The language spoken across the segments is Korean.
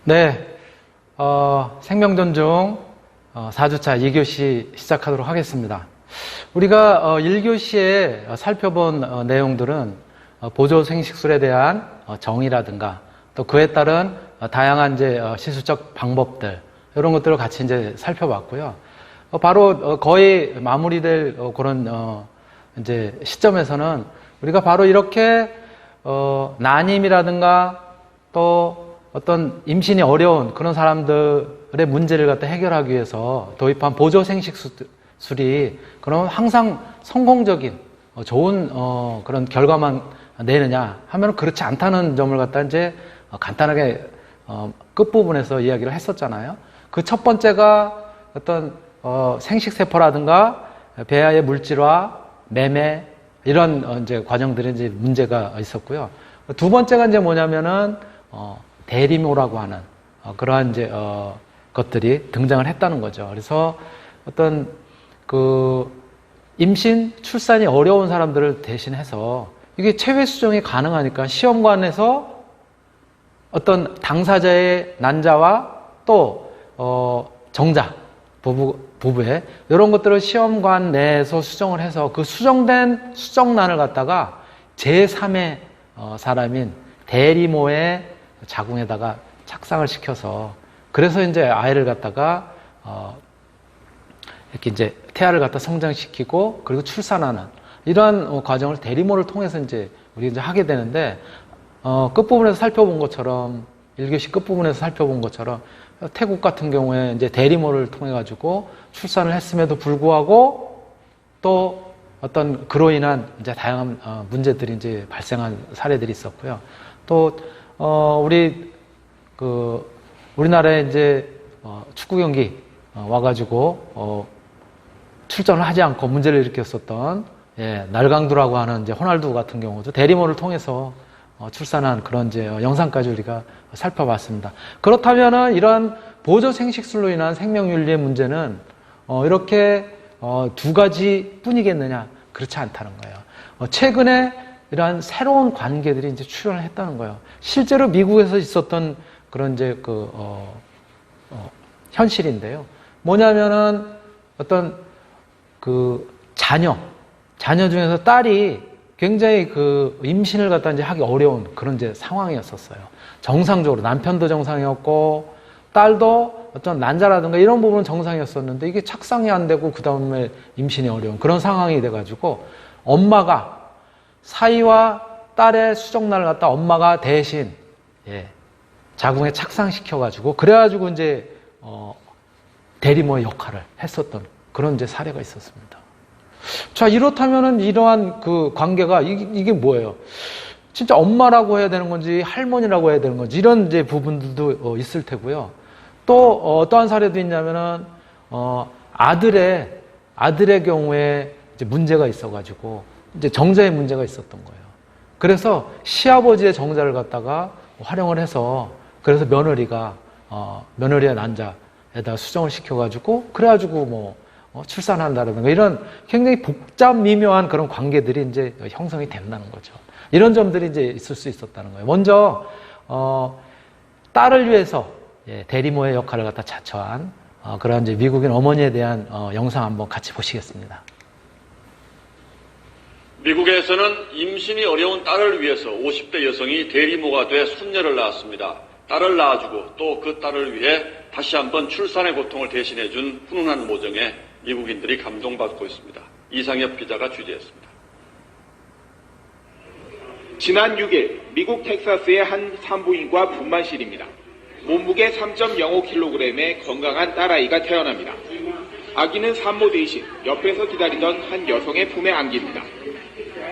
네, 생명 존중 4주차 2교시 시작하도록 하겠습니다. 우리가 1교시에 살펴본 내용들은 보조 생식술에 대한 정의라든가 또 그에 따른 다양한 이제 시술적 방법들 이런 것들을 같이 이제 살펴봤고요. 바로 거의 마무리될 그런 이제 시점에서는 우리가 바로 이렇게 난임이라든가 또 어떤 임신이 어려운 그런 사람들의 문제를 갖다 해결하기 위해서 도입한 보조 생식술이 그럼 항상 성공적인 좋은 그런 결과만 내느냐 하면 그렇지 않다는 점을 갖다 이제 간단하게 끝부분에서 이야기를 했었잖아요. 그 첫 번째가 어떤 생식세포라든가 배아의 물질화, 매매 이런 이제 과정들이 이제 문제가 있었고요. 두 번째가 이제 뭐냐면은 대리모라고 하는 그러한 이제 것들이 등장을 했다는 거죠. 그래서 어떤 그 임신, 출산이 어려운 사람들을 대신해서 이게 체외 수정이 가능하니까 시험관에서 어떤 당사자의 난자와 또 정자 부부의 이런 것들을 시험관 내에서 수정을 해서 그 수정된 수정란을 갖다가 제3의 사람인 대리모의 자궁에다가 착상을 시켜서 그래서 이제 아이를 갖다가 이렇게 이제 태아를 갖다 성장시키고 그리고 출산하는 이러한 과정을 대리모를 통해서 이제 우리가 이제 하게 되는데 끝부분에서 살펴본 것처럼 1교시 끝부분에서 살펴본 것처럼 태국 같은 경우에 이제 대리모를 통해 가지고 출산을 했음에도 불구하고 또 어떤 그로 인한 이제 다양한 문제들이 이제 발생한 사례들이 있었고요. 또 우리나라에 이제 축구 경기 와가지고 출전을 하지 않고 문제를 일으켰었던 날강두라고 하는 이제 호날두 같은 경우도 대리모를 통해서 출산한 그런 이제 영상까지 우리가 살펴봤습니다. 그렇다면은 이러한 보조 생식술로 인한 생명윤리의 문제는 이렇게 두 가지 뿐이겠느냐? 그렇지 않다는 거예요. 최근에 이러한 새로운 관계들이 이제 출현을 했다는 거예요. 실제로 미국에서 있었던 그런 이제 현실인데요. 뭐냐면은 어떤 자녀 중에서 딸이 굉장히 임신을 갖다 이제 하기 어려운 그런 이제 상황이었었어요. 정상적으로 남편도 정상이었고 딸도 어떤 난자라든가 이런 부분은 정상이었었는데 이게 착상이 안 되고 그 다음에 임신이 어려운 그런 상황이 돼가지고 엄마가 사위와 딸의 수정란을 갖다 엄마가 대신 자궁에 착상시켜가지고 그래가지고 이제 대리모의 역할을 했었던 그런 이제 사례가 있었습니다. 자, 이렇다면은 이러한 그 관계가 이게 뭐예요? 진짜 엄마라고 해야 되는 건지 할머니라고 해야 되는 건지 이런 이제 부분들도 있을 테고요. 또 어떠한 사례도 있냐면은 아들의 경우에 이제 문제가 있어가지고 이제 정자에 문제가 있었던 거예요. 그래서 시아버지의 정자를 갖다가 활용을 해서 그래서 며느리의 난자에다 수정을 시켜가지고 그래가지고 출산한다든가 이런 굉장히 복잡 미묘한 그런 관계들이 이제 형성이 된다는 거죠. 이런 점들이 이제 있을 수 있었다는 거예요. 먼저 딸을 위해서 대리모의 역할을 갖다 자처한 그런 이제 미국인 어머니에 대한 영상 한번 같이 보시겠습니다. 미국에서는 임신이 어려운 딸을 위해서 50대 여성이 대리모가 돼 손녀를 낳았습니다. 딸을 낳아주고 또 그 딸을 위해 다시 한번 출산의 고통을 대신해준 훈훈한 모정에 미국인들이 감동받고 있습니다. 이상엽 기자가 취재했습니다. 지난 6일 미국 텍사스의 한 산부인과 분만실입니다. 몸무게 3.05kg의 건강한 딸아이가 태어납니다. 아기는 산모 대신 옆에서 기다리던 한 여성의 품에 안깁니다.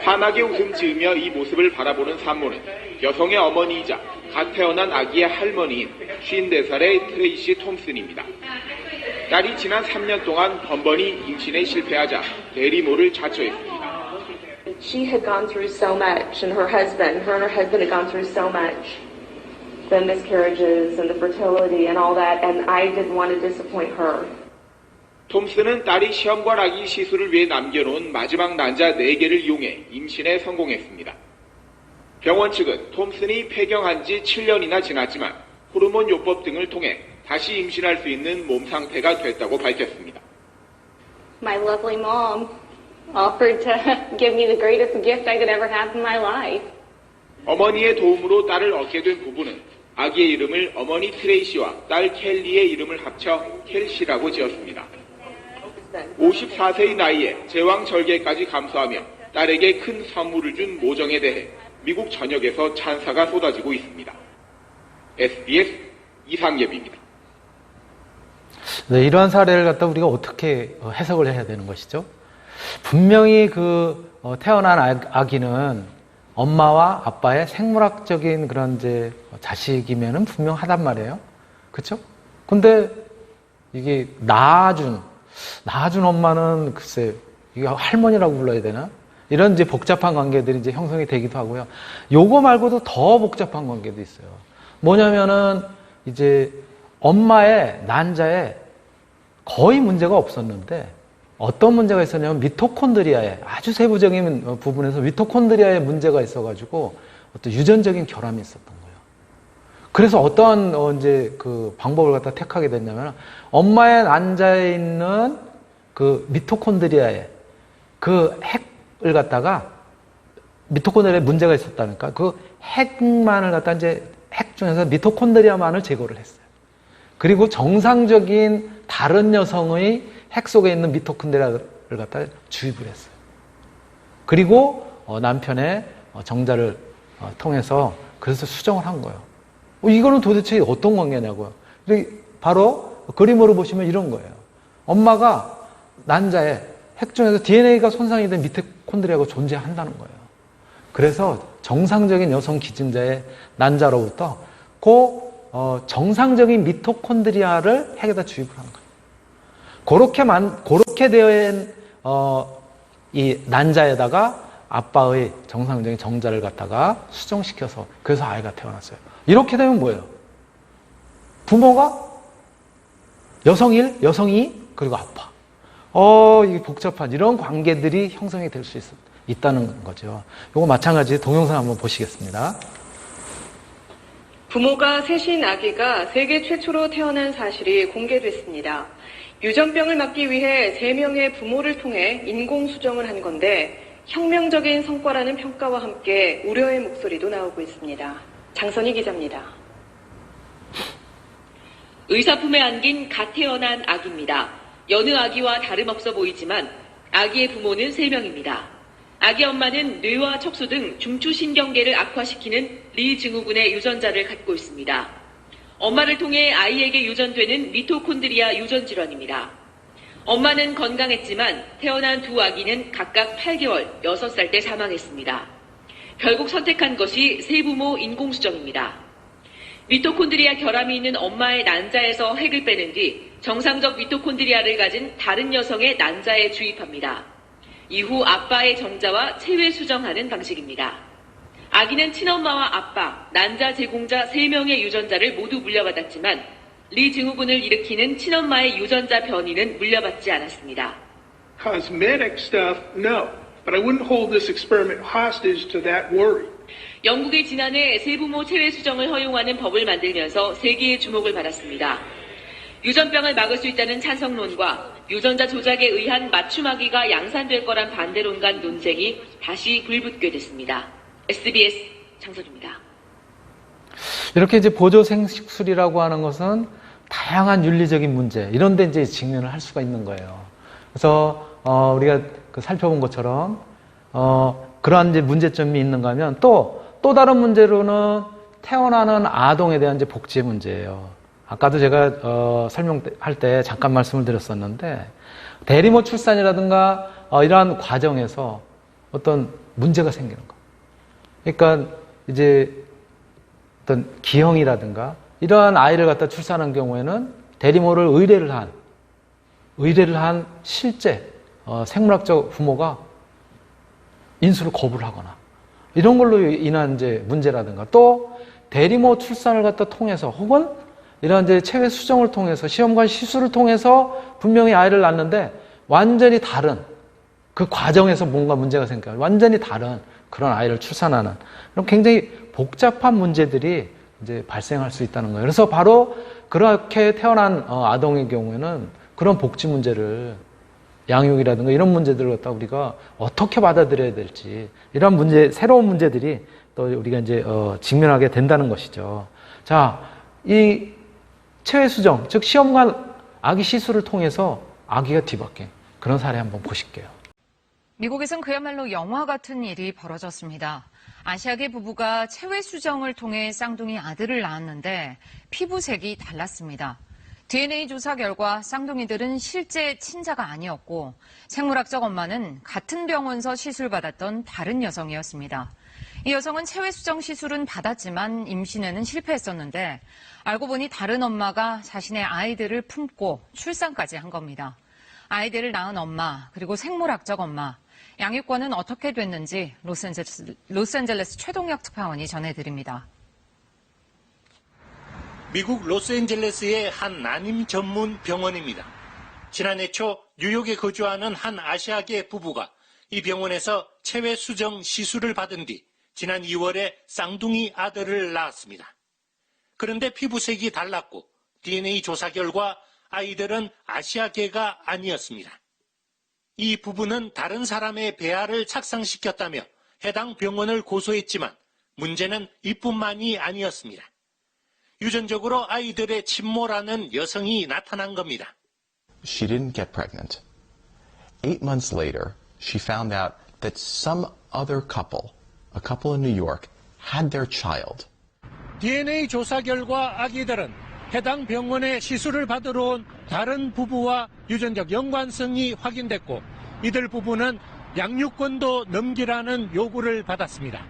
환하게 웃음 지으며 이 모습을 바라보는 산모는 여성의 어머니이자 갓 태어난 아기의 할머니인 54살의 트레이시 톰슨입니다. 딸이 지난 3년 동안 번번이 임신에 실패하자 대리모를 자처했습니다. She had gone through so much, and her and her husband had gone through so much. The miscarriages and the fertility and all that, and I didn't want to disappoint her. 톰슨은 딸이 시험관 아기 시술을 위해 남겨놓은 마지막 난자 4개를 이용해 임신에 성공했습니다. 병원 측은 톰슨이 폐경한 지 7년이나 지났지만 호르몬 요법 등을 통해 다시 임신할 수 있는 몸 상태가 됐다고 밝혔습니다. My lovely mom offered to give me the greatest gift I could ever have in my life. 어머니의 도움으로 딸을 얻게 된 부부는 아기의 이름을 어머니 트레이시와 딸 켈리의 이름을 합쳐 켈시라고 지었습니다. 54세의 나이에 제왕 절개까지 감수하며 딸에게 큰 선물을 준 모정에 대해 미국 전역에서 찬사가 쏟아지고 있습니다. SBS 이상예비입니다. 네, 이러한 사례를 갖다 우리가 어떻게 해석을 해야 되는 것이죠? 분명히 태어난 아기는 엄마와 아빠의 생물학적인 그런 이제 자식이면은 분명하단 말이에요. 그렇죠? 근데 이게 낳아준 엄마는 글쎄 이게 할머니라고 불러야 되나? 이런 이제 복잡한 관계들이 이제 형성이 되기도 하고요. 요거 말고도 더 복잡한 관계도 있어요. 뭐냐면은 이제 엄마의 난자에 거의 문제가 없었는데 어떤 문제가 있었냐면 미토콘드리아에 아주 세부적인 부분에서 미토콘드리아에 문제가 있어가지고 어떤 유전적인 결함이 있었던 거예요. 그래서 어떠한 이제 그 방법을 갖다 택하게 됐냐면 엄마의 난자에 있는 그 미토콘드리아에 그 핵을 갖다가 미토콘드리아에 문제가 있었다니까 그 핵만을 갖다 이제 핵 중에서 미토콘드리아만을 제거를 했어요. 그리고 정상적인 다른 여성의 핵 속에 있는 미토콘드리아를 갖다 주입을 했어요. 그리고 남편의 정자를 통해서 그래서 수정을 한 거예요. 이거는 도대체 어떤 관계냐고요. 바로 그림으로 보시면 이런 거예요. 엄마가 난자에 핵 중에서 DNA가 손상이 된 미토콘드리아가 존재한다는 거예요. 그래서 정상적인 여성 기증자의 난자로부터 정상적인 미토콘드리아를 핵에다 주입을 한 거예요. 그렇게 된 이 난자에다가 아빠의 정상적인 정자를 갖다가 수정시켜서 그래서 아이가 태어났어요. 이렇게 되면 뭐예요? 부모가 여성이 그리고 아빠. 이게 복잡한 이런 관계들이 형성이 될 수 있다는 거죠. 이거 마찬가지 동영상 한번 보시겠습니다. 부모가 셋인 아기가 세계 최초로 태어난 사실이 공개됐습니다. 유전병을 막기 위해 3명의 부모를 통해 인공수정을 한 건데 혁명적인 성과라는 평가와 함께 우려의 목소리도 나오고 있습니다. 장선희 기자입니다. 의사품에 안긴 갓 태어난 아기입니다. 여느 아기와 다름없어 보이지만 아기의 부모는 3명입니다. 아기 엄마는 뇌와 척수 등 중추신경계를 악화시키는 리 증후군의 유전자를 갖고 있습니다. 엄마를 통해 아이에게 유전되는 미토콘드리아 유전 질환입니다. 엄마는 건강했지만 태어난 두 아기는 각각 8개월, 6살 때 사망했습니다. 결국 선택한 것이 세부모 인공수정입니다. 미토콘드리아 결함이 있는 엄마의 난자에서 핵을 빼는 뒤 정상적 미토콘드리아를 가진 다른 여성의 난자에 주입합니다. 이후 아빠의 정자와 체외 수정하는 방식입니다. 아기는 친엄마와 아빠, 난자 제공자 3명의 유전자를 모두 물려받았지만 리 증후군을 일으키는 친엄마의 유전자 변이는 물려받지 않았습니다. Cosmetic stuff, no. But I wouldn't hold this experiment hostage to that worry. 영국이 지난해 세부모 체외 수정을 허용하는 법을 만들면서 세계의 주목을 받았습니다. 유전병을 막을 수 있다는 찬성론과 유전자 조작에 의한 맞춤아기가 양산될 거란 반대론 간 논쟁이 다시 불붙게 됐습니다. SBS 장선입니다. 이렇게 이제 보조 생식술이라고 하는 것은 다양한 윤리적인 문제 이런 데 이제 직면을 할 수가 있는 거예요. 그래서 우리가 살펴본 것처럼 그러한 이제 문제점이 있는가 하면 또 다른 문제로는 태어나는 아동에 대한 이제 복지의 문제예요. 아까도 제가 설명할 때 잠깐 말씀을 드렸었는데 대리모 출산이라든가 이러한 과정에서 어떤 문제가 생기는 거. 그러니까 이제 어떤 기형이라든가 이러한 아이를 갖다 출산한 경우에는 대리모를 의뢰를 한 실제 생물학적 부모가 인수를 거부를 하거나 이런 걸로 인한 이제 문제라든가 또 대리모 출산을 갖다 통해서 혹은 이런 이제 체외 수정을 통해서 시험관 시술을 통해서 분명히 아이를 낳는데 완전히 다른 그 과정에서 뭔가 문제가 생겨요. 완전히 다른 그런 아이를 출산하는 그런 굉장히 복잡한 문제들이 이제 발생할 수 있다는 거예요. 그래서 바로 그렇게 태어난 아동의 경우에는 그런 복지 문제를 양육이라든가 이런 문제들을 갖다 우리가 어떻게 받아들여야 될지 이런 문제, 새로운 문제들이 또 우리가 이제 직면하게 된다는 것이죠. 자, 이 체외 수정, 즉 시험관 아기 시술을 통해서 아기가 뒤바뀐 그런 사례 한번 보실게요. 미국에선 그야말로 영화 같은 일이 벌어졌습니다. 아시아계 부부가 체외 수정을 통해 쌍둥이 아들을 낳았는데 피부색이 달랐습니다. DNA 조사 결과 쌍둥이들은 실제 친자가 아니었고 생물학적 엄마는 같은 병원서 시술받았던 다른 여성이었습니다. 이 여성은 체외 수정 시술은 받았지만 임신에는 실패했었는데 알고 보니 다른 엄마가 자신의 아이들을 품고 출산까지 한 겁니다. 아이들을 낳은 엄마 그리고 생물학적 엄마 양육권은 어떻게 됐는지 로스앤젤레스 최동혁 특파원이 전해드립니다. 미국 로스앤젤레스의 한 난임 전문 병원입니다. 지난해 초 뉴욕에 거주하는 한 아시아계 부부가 이 병원에서 체외 수정 시술을 받은 뒤 지난 2월에 쌍둥이 아들을 낳았습니다. 그런데 피부색이 달랐고 DNA 조사 결과 아이들은 아시아계가 아니었습니다. 이 부부는 다른 사람의 배아를 착상시켰다며 해당 병원을 고소했지만 문제는 이뿐만이 아니었습니다. 유전적으로 아이들의 친모라는 여성이 나타난 겁니다. She didn't get pregnant. 8 months later, she found out that some other couple, a couple in New York, had their child. DNA 조사 결과 아기들은 해당 병원에 시술을 받으러 온 다른 부부와 유전적 연관성이 확인됐고 이들 부부는 양육권도 넘기라는 요구를 받았습니다.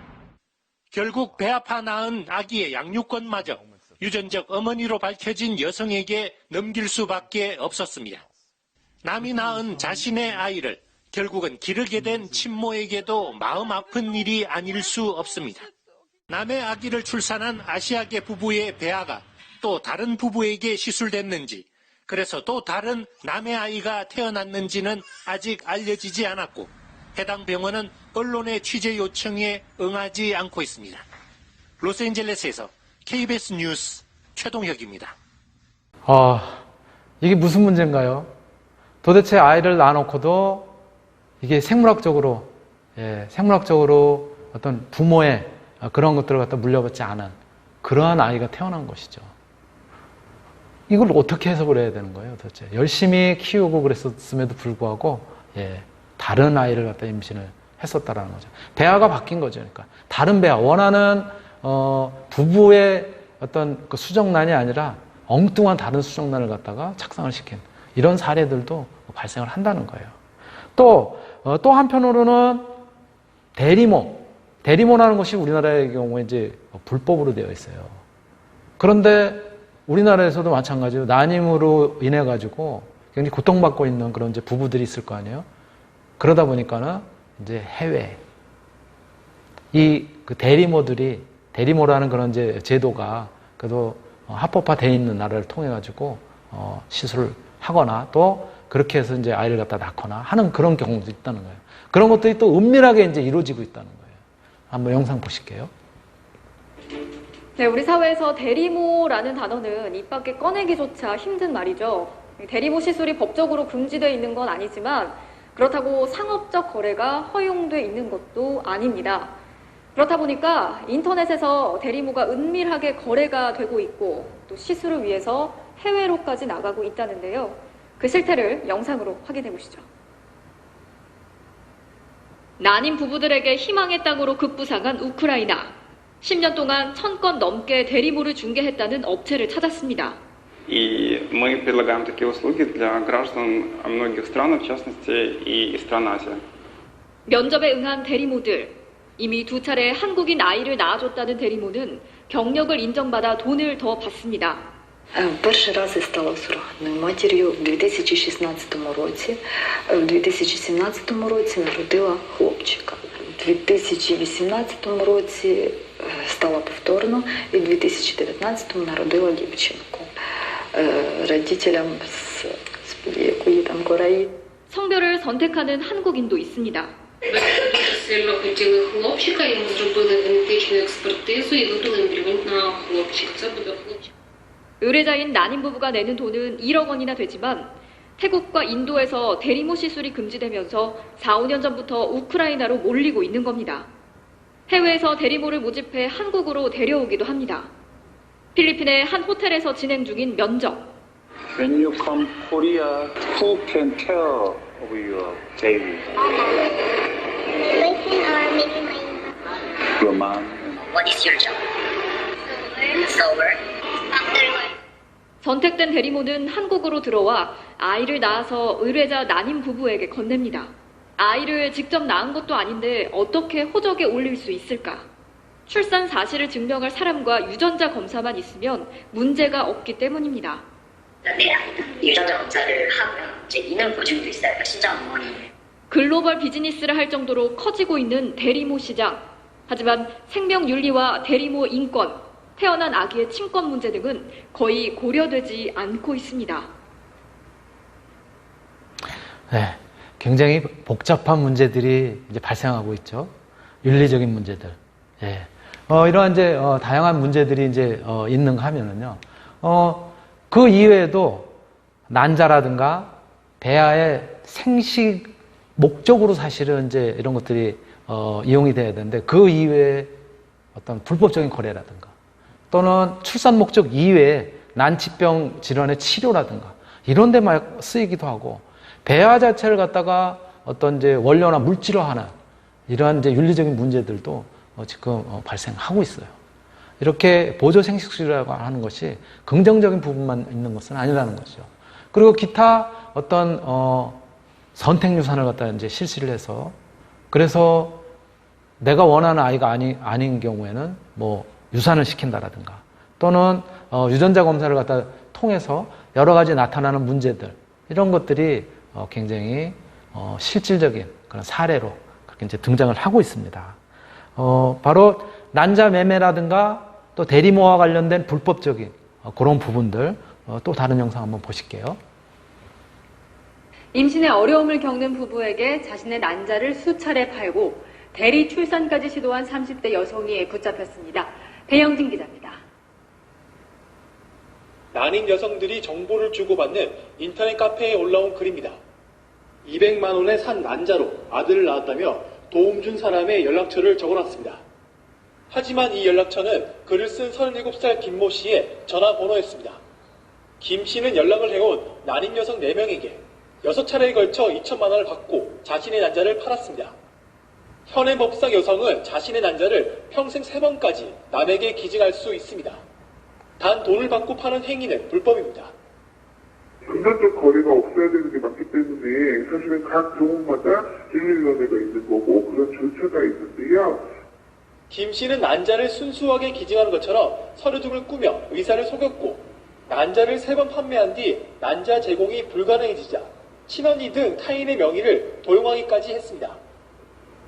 결국 배 아파 낳은 아기의 양육권마저 유전적 어머니로 밝혀진 여성에게 넘길 수밖에 없었습니다. 남이 낳은 자신의 아이를 결국은 기르게 된 친모에게도 마음 아픈 일이 아닐 수 없습니다. 남의 아기를 출산한 아시아계 부부의 배아가 또 다른 부부에게 시술됐는지, 그래서 또 다른 남의 아이가 태어났는지는 아직 알려지지 않았고 해당 병원은 언론의 취재 요청에 응하지 않고 있습니다. 로스앤젤레스에서 KBS 뉴스 최동혁입니다. 이게 무슨 문제인가요? 도대체 아이를 낳아놓고도 이게 생물학적으로 어떤 부모의 그런 것들을 갖다 물려받지 않은 그러한 아이가 태어난 것이죠. 이걸 어떻게 해석을 해야 되는 거예요, 도대체? 열심히 키우고 그랬었음에도 불구하고, 다른 아이를 갖다 임신을 했었다라는 거죠. 배아가 바뀐 거죠. 그러니까. 다른 배아, 원하는, 부부의 어떤 그 수정란이 아니라 엉뚱한 다른 수정란을 갖다가 착상을 시킨 이런 사례들도 발생을 한다는 거예요. 또 한편으로는 대리모라는 것이 우리나라의 경우에 이제 불법으로 되어 있어요. 그런데 우리나라에서도 마찬가지로 난임으로 인해 가지고 굉장히 고통받고 있는 그런 이제 부부들이 있을 거 아니에요. 그러다 보니까는 이제 해외 그 대리모라는 그런 이제 제도가 그래도 합법화되어 있는 나라를 통해 가지고 시술을 하거나 또 그렇게 해서 이제 아이를 갖다 낳거나 하는 그런 경우도 있다는 거예요. 그런 것들이 또 은밀하게 이제 이루어지고 있다는 거예요. 한번 영상 보실게요. 네, 우리 사회에서 대리모라는 단어는 입 밖에 꺼내기조차 힘든 말이죠. 대리모 시술이 법적으로 금지되어 있는 건 아니지만 그렇다고 상업적 거래가 허용돼 있는 것도 아닙니다. 그렇다 보니까 인터넷에서 대리모가 은밀하게 거래가 되고 있고 또 시술을 위해서 해외로까지 나가고 있다는데요. 그 실태를 영상으로 확인해 보시죠. 난임 부부들에게 희망의 땅으로 급부상한 우크라이나. 10년 동안 1000건 넘게 대리모를 중개했다는 업체를 찾았습니다. И мы предлагаем такие услуги для граждан многих стран, в частности и стран Азии. 면접에 응한 대리모들. 이미 2차례 한국인 아이를 낳아줬다는 대리모는 경력을 인정받아 돈을 더 받습니다. Перший раз я стала сурогатною матір'ю в 2016 році. В 2017 році народила хлопчика. В 2018 році стала повторно і в 2019 народила дівчинку. родителям з якої там Кореї. 성별을 선택하는 한국인도 있습니다. сильно хотіли хлопчика, йому зробили генетичну експертизу і вибрали ембріон на хлопчик. Це буде хлопчик. 의뢰자인 난임 부부가 내는 돈은 1억 원이나 되지만 태국과 인도에서 대리모 시술이 금지되면서 4, 5년 전부터 우크라이나로 몰리고 있는 겁니다. 해외에서 대리모를 모집해 한국으로 데려오기도 합니다. 필리핀의 한 호텔에서 진행 중인 면접. When you come Korea, who can care of your baby? Your mom. What is your job? Sewer. 선택된 대리모는 한국으로 들어와 아이를 낳아서 의뢰자 난임 부부에게 건넵니다. 아이를 직접 낳은 것도 아닌데 어떻게 호적에 올릴 수 있을까? 출산 사실을 증명할 사람과 유전자 검사만 있으면 문제가 없기 때문입니다. 네, 유전자 검사를 하고요. 이제 있는 보증도 있어요. 신장 어머니. 글로벌 비즈니스를 할 정도로 커지고 있는 대리모 시장. 하지만 생명윤리와 대리모 인권, 태어난 아기의 친권 문제 등은 거의 고려되지 않고 있습니다. 네, 굉장히 복잡한 문제들이 이제 발생하고 있죠. 윤리적인 문제들. 예. 이러한 이제 다양한 문제들이 이제 있는가 하면은요. 그 이외에도 난자라든가 배아의 생식 목적으로 사실은 이제 이런 것들이 이용이 돼야 되는데 그 이외에 어떤 불법적인 거래라든가 또는 출산 목적 이외에 난치병 질환의 치료라든가 이런 데 막 쓰이기도 하고 배아 자체를 갖다가 어떤 이제 원료나 물질화하는 이러한 이제 윤리적인 문제들도 지금 발생하고 있어요. 이렇게 보조 생식술이라고 하는 것이 긍정적인 부분만 있는 것은 아니라는 거죠. 그리고 기타 어떤 선택 유산을 갖다 이제 실시를 해서 그래서 내가 원하는 아이가 아닌 경우에는 뭐 유산을 시킨다라든가 또는 유전자 검사를 갖다 통해서 여러 가지 나타나는 문제들 이런 것들이 굉장히 실질적인 그런 사례로 그렇게 이제 등장을 하고 있습니다. 바로 난자 매매라든가 또 대리모와 관련된 불법적인 그런 부분들 또 다른 영상 한번 보실게요. 임신에 어려움을 겪는 부부에게 자신의 난자를 수차례 팔고 대리 출산까지 시도한 30대 여성이 붙잡혔습니다. 배영진 기자입니다. 난임 여성들이 정보를 주고받는 인터넷 카페에 올라온 글입니다. 200만 원에 산 난자로 아들을 낳았다며 도움 준 사람의 연락처를 적어놨습니다. 하지만 이 연락처는 글을 쓴 37살 김모 씨의 전화번호였습니다. 김 씨는 연락을 해온 난임 여성 4명에게 6차례에 걸쳐 2천만 원을 받고 자신의 난자를 팔았습니다. 현행 법상 여성은 자신의 난자를 평생 3번까지 남에게 기증할 수 있습니다. 단 돈을 받고 파는 행위는 불법입니다. 금전적 거래가 없어야 되는 게 맞기 때문에 사실은 각 종목마다 진료위원회가 있는 거고 그런 절차가 있는데요. 김 씨는 난자를 순수하게 기증하는 것처럼 서류 등을 꾸며 의사를 속였고 난자를 3번 판매한 뒤 난자 제공이 불가능해지자 친언니 등 타인의 명의를 도용하기까지 했습니다.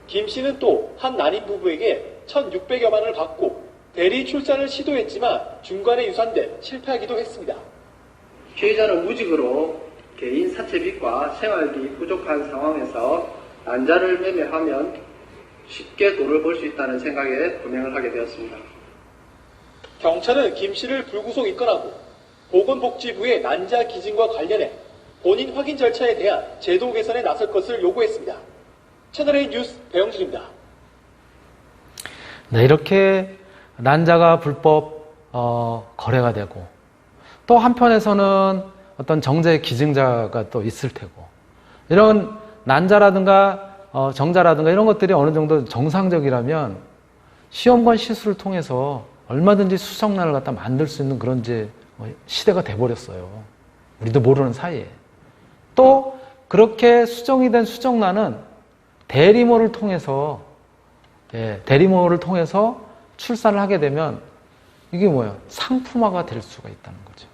김 씨는 또 한 난임 부부에게 1,600여만 원을 받고 대리 출산을 시도했지만 중간에 유산돼 실패하기도 했습니다. 피해자는 무직으로 개인 사채빚과 생활비 부족한 상황에서 난자를 매매하면 쉽게 돈을 벌 수 있다는 생각에 분양을 하게 되었습니다. 경찰은 김 씨를 불구속 입건하고 보건복지부의 난자 기증과 관련해 본인 확인 절차에 대한 제도 개선에 나설 것을 요구했습니다. 채널A 뉴스 배영준입니다. 네, 이렇게 난자가 불법 거래가 되고 또 한편에서는 어떤 정자의 기증자가 또 있을 테고 이런 난자라든가 정자라든가 이런 것들이 어느 정도 정상적이라면 시험관 시술을 통해서 얼마든지 수정란을 갖다 만들 수 있는 그런 이제 시대가 돼버렸어요. 우리도 모르는 사이에. 또 그렇게 수정이 된 수정란은 대리모를 통해서 출산을 하게 되면 이게 뭐예요? 상품화가 될 수가 있다는 거죠.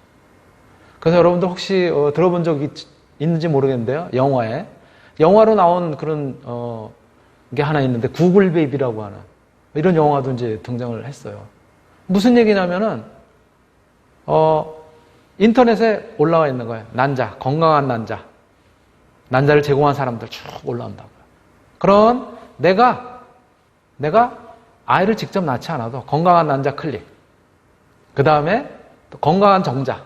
그래서 여러분들 혹시 들어본 적 있는지 모르겠는데요. 영화로 나온 그런 게 하나 있는데 구글 베이비라고 하는 이런 영화도 이제 등장을 했어요. 무슨 얘기냐면은 인터넷에 올라와 있는 거예요. 난자, 건강한 난자를 제공한 사람들 쭉 올라온다고요. 그런 내가 내가 아이를 직접 낳지 않아도 건강한 난자 클릭. 그 다음에 건강한 정자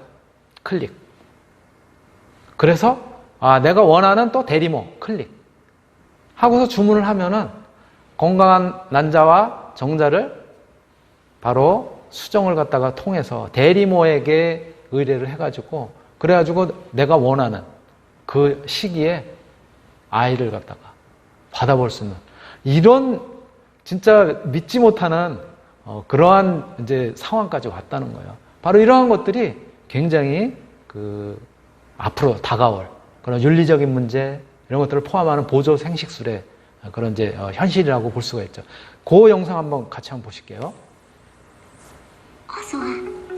클릭. 그래서 내가 원하는 또 대리모 클릭. 하고서 주문을 하면은 건강한 난자와 정자를 바로 수정을 갖다가 통해서 대리모에게 의뢰를 해가지고 그래가지고 내가 원하는 그 시기에 아이를 갖다가 받아볼 수 있는 이런 진짜 믿지 못하는 그러한 이제 상황까지 왔다는 거예요. 바로 이러한 것들이 굉장히 앞으로 다가올 그런 윤리적인 문제 이런 것들을 포함하는 보조 생식술의 그런 이제 현실이라고 볼 수가 있죠. 그 영상 한번 같이 한번 보실게요. 어서 와.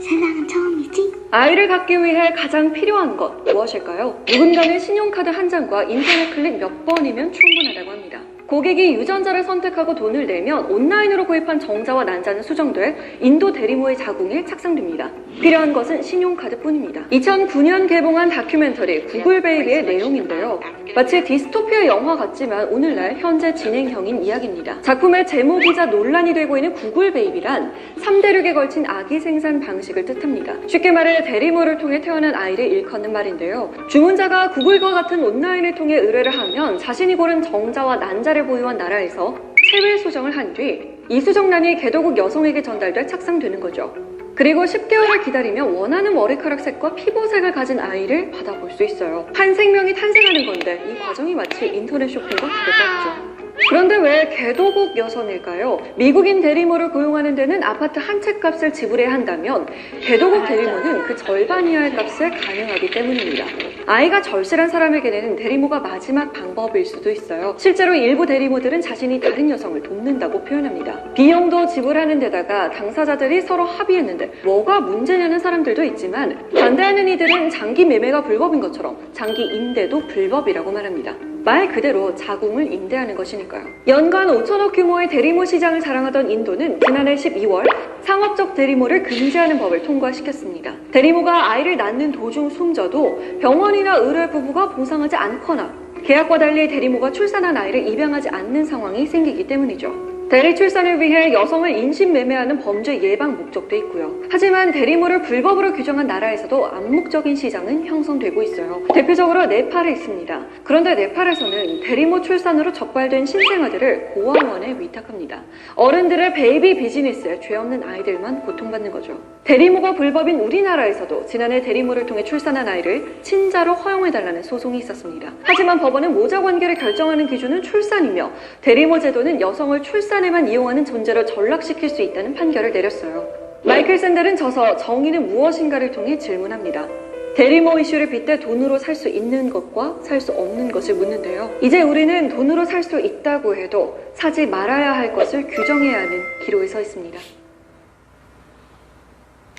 세상은 처음이지? 아이를 갖기 위해 가장 필요한 것 무엇일까요? 누군가는 신용카드 한 장과 인터넷 클릭 몇 번이면 충분하다고 합니다. 고객이 유전자를 선택하고 돈을 내면 온라인으로 구입한 정자와 난자는 수정돼 인도 대리모의 자궁에 착상됩니다. 필요한 것은 신용카드뿐입니다. 2009년 개봉한 다큐멘터리 구글 베이비의 내용인데요. 마치 디스토피아 영화 같지만 오늘날 현재 진행형인 이야기입니다. 작품의 제목이자 논란이 되고 있는 구글 베이비란 3대륙에 걸친 아기 생산 방식을 뜻합니다. 쉽게 말해 대리모를 통해 태어난 아이를 일컫는 말인데요. 주문자가 구글과 같은 온라인을 통해 의뢰를 하면 자신이 고른 정자와 난자를 보유한 나라에서 체외 수정을 한 뒤 이 수정란이 개도국 여성에게 전달돼 착상되는 거죠. 그리고 10개월을 기다리면 원하는 머리카락 색과 피부색을 가진 아이를 받아볼 수 있어요. 한 생명이 탄생하는 건데 이 과정이 마치 인터넷 쇼핑과 가깝죠. 그런데 왜 개도국 여성일까요? 미국인 대리모를 고용하는 데는 아파트 한 채 값을 지불해야 한다면 개도국 대리모는 그 절반 이하의 값을 가능하기 때문입니다. 아이가 절실한 사람에게는 대리모가 마지막 방법일 수도 있어요. 실제로 일부 대리모들은 자신이 다른 여성을 돕는다고 표현합니다. 비용도 지불하는 데다가 당사자들이 서로 합의했는데 뭐가 문제냐는 사람들도 있지만 반대하는 이들은 장기 매매가 불법인 것처럼 장기 임대도 불법이라고 말합니다. 말 그대로 자궁을 임대하는 것이니까요. 연간 5천억 규모의 대리모 시장을 자랑하던 인도는 지난해 12월 상업적 대리모를 금지하는 법을 통과시켰습니다. 대리모가 아이를 낳는 도중 숨져도 병원이나 의료부부가 보상하지 않거나 계약과 달리 대리모가 출산한 아이를 입양하지 않는 상황이 생기기 때문이죠. 대리 출산을 위해 여성을 인신매매하는 범죄 예방 목적도 있고요. 하지만 대리모를 불법으로 규정한 나라에서도 암묵적인 시장은 형성되고 있어요. 대표적으로 네팔에 있습니다. 그런데 네팔에서는 대리모 출산으로 적발된 신생아들을 고아원에 위탁합니다. 어른들의 베이비 비즈니스에 죄 없는 아이들만 고통받는 거죠. 대리모가 불법인 우리나라에서도 지난해 대리모를 통해 출산한 아이를 친자로 허용해달라는 소송이 있었습니다. 하지만 법원은 모자 관계를 결정하는 기준은 출산이며 대리모 제도는 여성을 출산에만 이용하는 존재로 전락시킬 수 있다는 판결을 내렸어요. 마이클 샌델은 저서 정의는 무엇인가를 통해 질문합니다. 대리모 이슈를 빗대 돈으로 살 수 있는 것과 살 수 없는 것을 묻는데요. 이제 우리는 돈으로 살 수 있다고 해도 사지 말아야 할 것을 규정해야 하는 기로에 서 있습니다.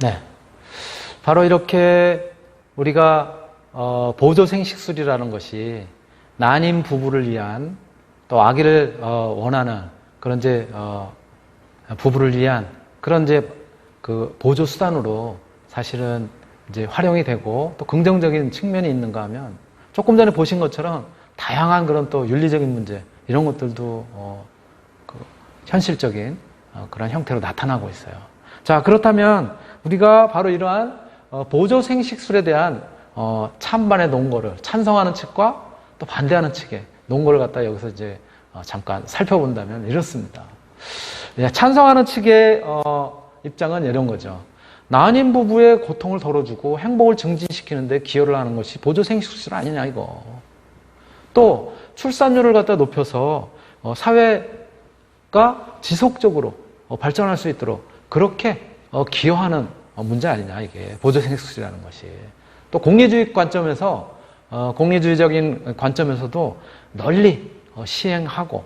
네, 바로 이렇게 우리가 보조 생식술이라는 것이 난임 부부를 위한 또 아기를 원하는 그런 이제 부부를 위한 그런 이제 그 보조 수단으로 사실은 이제 활용이 되고 또 긍정적인 측면이 있는가 하면 조금 전에 보신 것처럼 다양한 그런 또 윤리적인 문제 이런 것들도 그 현실적인 그런 형태로 나타나고 있어요. 자, 그렇다면 우리가 바로 이러한 보조 생식술에 대한 찬반의 논거를 찬성하는 측과 또 반대하는 측의 논거를 갖다 여기서 이제 잠깐 살펴본다면 이렇습니다. 찬성하는 측의 입장은 이런 거죠. 난임 부부의 고통을 덜어주고 행복을 증진시키는데 기여를 하는 것이 보조 생식술 아니냐 이거. 또 출산율을 갖다 높여서 사회가 지속적으로 발전할 수 있도록 그렇게 기여하는 문제 아니냐 이게 보조 생식술이라는 것이. 또 공리주의 관점에서 공리주의적인 관점에서도 널리 시행하고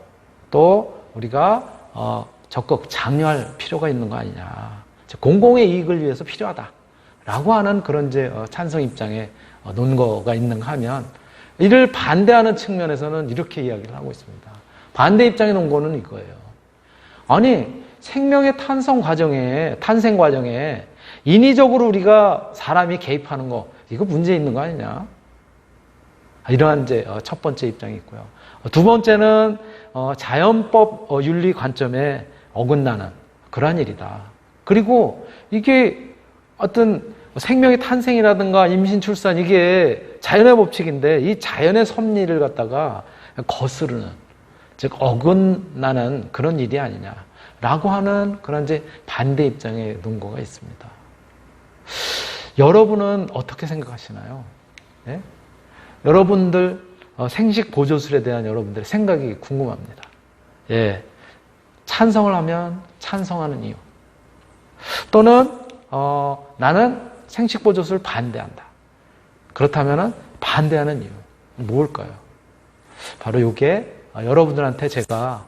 또 우리가 적극 장려할 필요가 있는 거 아니냐. 즉 공공의 이익을 위해서 필요하다라고 하는 그런 이제 찬성 입장의 논거가 있는가 하면 이를 반대하는 측면에서는 이렇게 이야기를 하고 있습니다. 반대 입장의 논거는 이거예요. 아니 생명의 탄생 과정에 인위적으로 우리가 사람이 개입하는 거 이거 문제 있는 거 아니냐? 이러한 이제 첫 번째 입장이 있고요. 두 번째는 자연법 윤리 관점에 어긋나는 그러한 일이다. 그리고 이게 어떤 생명의 탄생이라든가 임신, 출산 이게 자연의 법칙인데 이 자연의 섭리를 갖다가 거스르는, 즉 어긋나는 그런 일이 아니냐라고 하는 그런 이제 반대 입장의 논거가 있습니다. 여러분은 어떻게 생각하시나요? 네? 여러분들 생식 보조술에 대한 여러분들의 생각이 궁금합니다. 예, 찬성을 하면 찬성하는 이유, 또는 나는 생식 보조술을 반대한다. 그렇다면 반대하는 이유 뭘까요? 바로 이게 여러분들한테 제가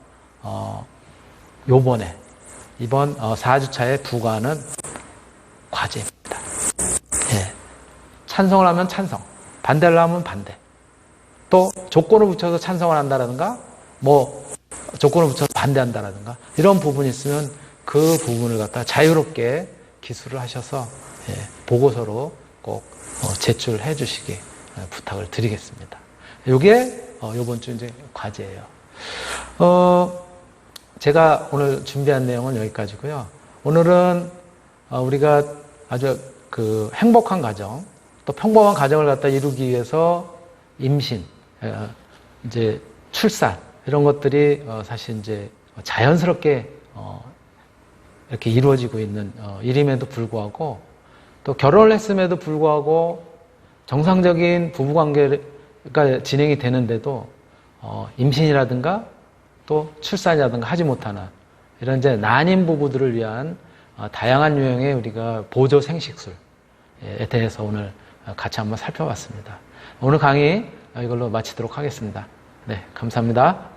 이번 4주차에 부과하는 과제입니다. 예. 찬성을 하면 찬성, 반대를 하면 반대. 또 조건을 붙여서 찬성을 한다라든가 조건을 붙여서 반대한다라든가 이런 부분이 있으면 그 부분을 갖다 자유롭게 기술을 하셔서 보고서로 꼭 제출해 주시기 부탁을 드리겠습니다. 이게 이번 주 이제 과제예요. 제가 오늘 준비한 내용은 여기까지고요. 오늘은 우리가 아주 그 행복한 가정, 또 평범한 가정을 갖다 이루기 위해서 임신, 이제 출산 이런 것들이 사실 이제 자연스럽게 이렇게 이루어지고 있는 일임에도 불구하고, 또 결혼을 했음에도 불구하고 정상적인 부부관계가 진행이 되는데도 임신이라든가 또 출산이라든가 하지 못하는 이런 이제 난임 부부들을 위한 다양한 유형의 우리가 보조 생식술에 대해서 오늘 같이 한번 살펴봤습니다. 오늘 강의 이걸로 마치도록 하겠습니다. 네, 감사합니다.